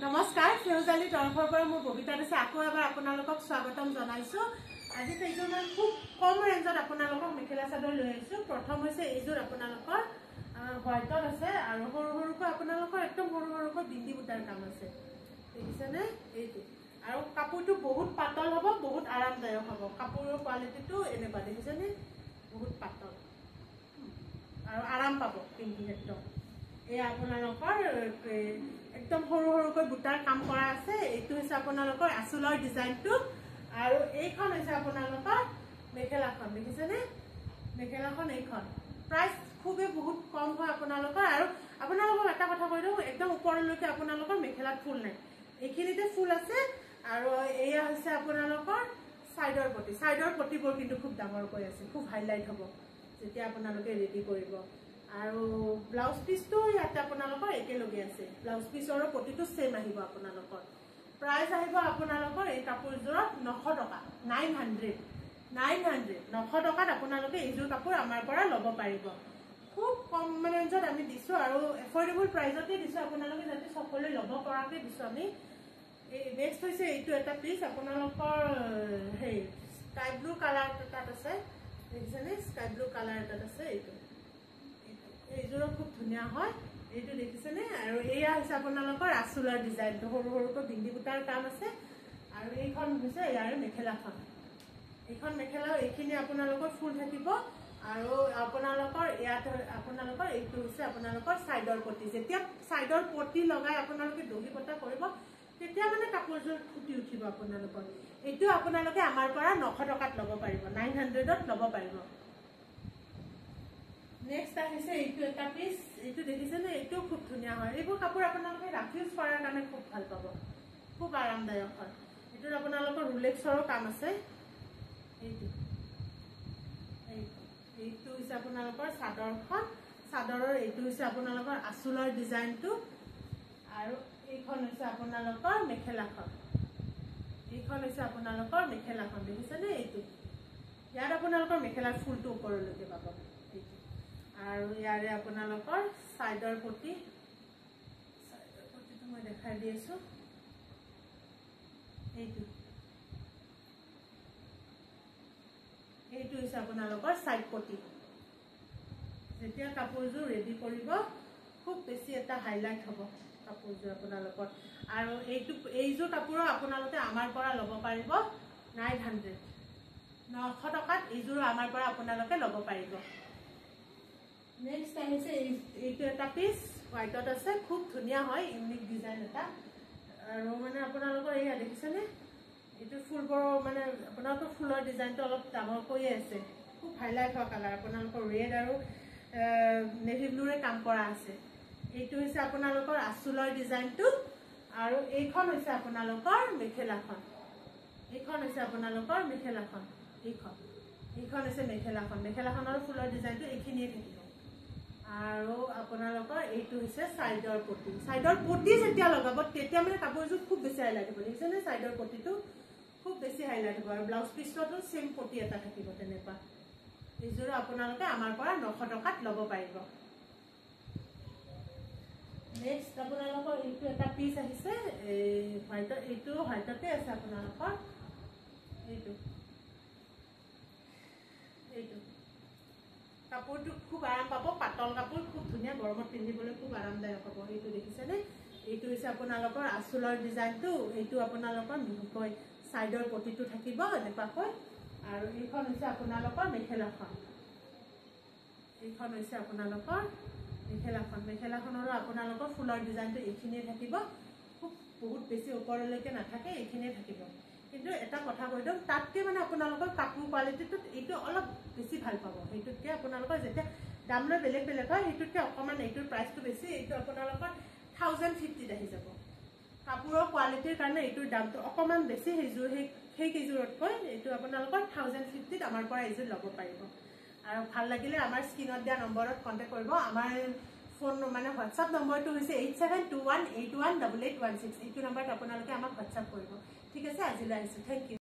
নমস্কাৰ সেউজালি তৰফৰ পৰা মই ববিতা দিছে আকৌ এবাৰ আপোনালোকক স্বাগতম জনাইছো। আজি এইযোৰ মই খুব কম ৰেঞ্জত আপোনালোকক মেখেলা চাদৰ লৈ আহিছো। প্ৰথম হৈছে এইযোৰ আপোনালোকৰ হোৱাইটত আছে আৰু সৰু সৰুকৈ আপোনালোকৰ একদম সৰু সৰুকৈ বিন্দি বুটাৰ কাম আছে, দেখিছেনে? এইটো আৰু কাপোৰটো বহুত পাতল হ'ব, বহুত আৰামদায়ক হ'ব। কাপোৰৰ কোৱালিটিটো এনেকুৱা, দেখিছেনে? বহুত পাতল আৰু আৰাম পাব পিন্ধি একদম। এই আপোনালোকৰ একদম সৰু সৰুকৈ বুটাৰ কাম কৰা আছে। এইটো হৈছে আপোনালোকৰ আঁচলৰ ডিজাইনটো আৰু এইখন হৈছে আপোনালোকৰ মেখেলাখন, দেখিছেনে? মেখেলাখন এইখন প্ৰাইচ খুবেই বহুত কম হয় আপোনালোকৰ। আৰু আপোনালোকক এটা কথা কৈ দিওঁ, একদম ওপৰলৈকে আপোনালোকৰ মেখেলাত ফুল নাই, এইখিনিতে ফুল আছে। আৰু এয়া হৈছে আপোনালোকৰ চাইডৰ পটি, চাইডৰ পটিবোৰ কিন্তু খুব ডাঙৰকৈ আছে, খুব হাইলাইট হ'ব যেতিয়া আপোনালোকে ৰেডি কৰিব। আৰু ব্লাউজ পিচটো ইয়াতে আপোনালোকৰ একেলগে আছে, ব্লাউজ পিচৰো পটিটো সেম আহিব আপোনালোকৰ। প্ৰাইচ আহিব আপোনালোকৰ এই কাপোৰযোৰত 900 টকা, 900 900 টকাত আপোনালোকে এইযোৰ কাপোৰ আমাৰ পৰা ল'ব পাৰিব। খুব কম ৰেঞ্জত আমি দিছো আৰু এফৰ্ডেবল প্ৰাইজতে দিছো, আপোনালোকে যাতে সকলোৱে ল'ব পৰাকে দিছো আমি। নেক্সট হৈছে এইটো এটা পিচ আপোনালোকৰ হেৰি স্কাই ব্লু কালাৰ এটাত আছে, দেখিছেনে? স্কাই ব্লু কালাৰ এটাত আছে। এইযোৰো খুব ধুনীয়া হয়, এইটো দেখিছেনে? আৰু এয়া হৈছে আপোনালোকৰ আঁচলৰ ডিজাইনটো, সৰু সৰুকৈ বিন্দি বুটাৰ কাম আছে। আৰু এইখন হৈছে ইয়াৰ মেখেলাখন, এইখন মেখেলাও এইখিনি আপোনালোকৰ ফুল থাকিব। আৰু আপোনালোকৰ ইয়াত আপোনালোকৰ এইটো হৈছে আপোনালোকৰ চাইডৰ পটি। যেতিয়া চাইডৰ পটি লগাই আপোনালোকে দহি বটা কৰিব তেতিয়া মানে কাপোৰযোৰ ফুটি উঠিব আপোনালোকৰ। এইটো আপোনালোকে আমাৰ পৰা 900 টকাত ল'ব পাৰিব, 900ত ল'ব পাৰিব। নেক্সট আহিছে এইটো এটা পিচ, এইটো দেখিছেনে? এইটোও খুব ধুনীয়া হয়। এইবোৰ কাপোৰ আপোনালোকে ৰাফ ইউজ কৰাৰ কাৰণে খুব ভাল পাব, খুব আৰামদায়ক হয়। এইটোত আপোনালোকৰ ৰুলেক্সৰো কাম আছে। এইটো হৈছে আপোনালোকৰ চাদৰখন, চাদৰৰ এইটো হৈছে আপোনালোকৰ আঁচলৰ ডিজাইনটো। আৰু এইখন হৈছে আপোনালোকৰ মেখেলাখন, এইখন হৈছে আপোনালোকৰ মেখেলাখন, দেখিছেনে? এইটো ইয়াত আপোনালোকৰ মেখেলাৰ ফুলটো ওপৰলৈকে পাব। আৰু ইয়াৰে আপোনালোকৰ চাইডৰ পটি, চাইডৰ পটিটো মই দেখাই দি আছো। এইটো হৈছে আপোনালোকৰ চাইড পটি। যেতিয়া কাপোৰযোৰ ৰেডি কৰিব খুব বেছি এটা হাইলাইট হ'ব কাপোৰযোৰ আপোনালোকৰ। আৰু এইযোৰ কাপোৰো আপোনালোকে আমাৰ পৰা ল'ব পাৰিব 900 টকাত। এইযোৰো আমাৰ পৰা আপোনালোকে ল'ব পাৰিব। নেক্সট আহিছে এইটো এটা পিচ হোৱাইটত আছে, খুব ধুনীয়া হয়, ইউনিক ডিজাইন এটা। আৰু মানে আপোনালোকৰ এয়া দেখিছেনে? এইটো ফুলবোৰ মানে আপোনালোকৰ ফুলৰ ডিজাইনটো অলপ ডাঙৰকৈয়ে আছে, খুব হাইলাইট হোৱা কালাৰ। আপোনালোকৰ ৰেড আৰু নেভি ব্লুৰে কাম কৰা আছে। এইটো হৈছে আপোনালোকৰ আঁচলৰ ডিজাইনটো। আৰু এইখন হৈছে আপোনালোকৰ মেখেলাখন, এইখন হৈছে আপোনালোকৰ মেখেলাখন, এইখন হৈছে মেখেলাখন। মেখেলাখনৰ ফুলৰ ডিজাইনটো এইখিনিয়ে থাকিব। আৰু আপোনালোকৰ এইটো হৈছে চাইডৰ পটি, চাইডৰ পটি যেতিয়া লগাব তেতিয়া মানে কাপোৰযোৰ খুব বেছি হাইলাইট হ'ব, দেখিছেনে? চাইডৰ পটিটো খুব বেছি হাইলাইট হ'ব। আৰু ব্লাউজ পিচতো সেম পটি এটা থাকিব তেনেকুৱা। এইযোৰো আপোনালোকে আমাৰ পৰা 900 টকাত ল'ব পাৰিব। নেক্সট আপোনালোকৰ এইটো এটা পিচ আহিছে হোৱাইটত, এইটো হোৱাইটতে আছে আপোনালোকৰ। এইটো কাপোৰটো খুব আৰাম পাব, পাতল কাপোৰ, খুব ধুনীয়া, গৰমত পিন্ধিবলৈ খুব আৰামদায়ক হ'ব। এইটো দেখিছেনে? এইটো হৈছে আপোনালোকৰ আঁচলৰ ডিজাইনটো। এইটো আপোনালোকৰ মিহিকৈ চাইডৰ পটিটো থাকিব এনেকুৱাকৈ। আৰু এইখন হৈছে আপোনালোকৰ মেখেলাখন, এইখন হৈছে আপোনালোকৰ মেখেলাখন। মেখেলাখনৰো আপোনালোকৰ ফুলৰ ডিজাইনটো এইখিনিয়ে থাকিব, খুব বহুত বেছি ওপৰলৈকে নাথাকে, এইখিনিয়ে থাকিব। কিন্তু এটা কথা কৈ দিওঁ, তাতকে মানে আপোনালোকৰ কাপোৰ কোৱালিটিটোত এইটো অলপ বেছি ভাল পাব। সেইটোতকে আপোনালোকৰ যেতিয়া দাম লৈ বেলেগ বেলেগ হয়, সেইটোতকে অকণমান এইটোৰ প্ৰাইচটো বেছি। এইটো আপোনালোকৰ 1050ত আহি যাব। কাপোৰৰ কোৱালিটিৰ কাৰণে এইটোৰ দামটো অকণমান বেছি, সেই কেইযোৰতকৈ। এইটো আপোনালোকৰ 1050ত আমাৰ পৰা এইযোৰ ল'ব পাৰিব। আৰু ভাল লাগিলে আমাৰ স্ক্ৰীনত দিয়া নম্বৰত কণ্টেক্ট কৰিব। আমাৰ ফোন মানে হোৱাটছআপ নম্বৰটো হৈছে 8721818816। এইটো নম্বৰত আপোনালোকে আমাক হোৱাটছআপ কৰিব। ঠিক আছে, আজিলৈ আহিছোঁ, থেংক ইউ।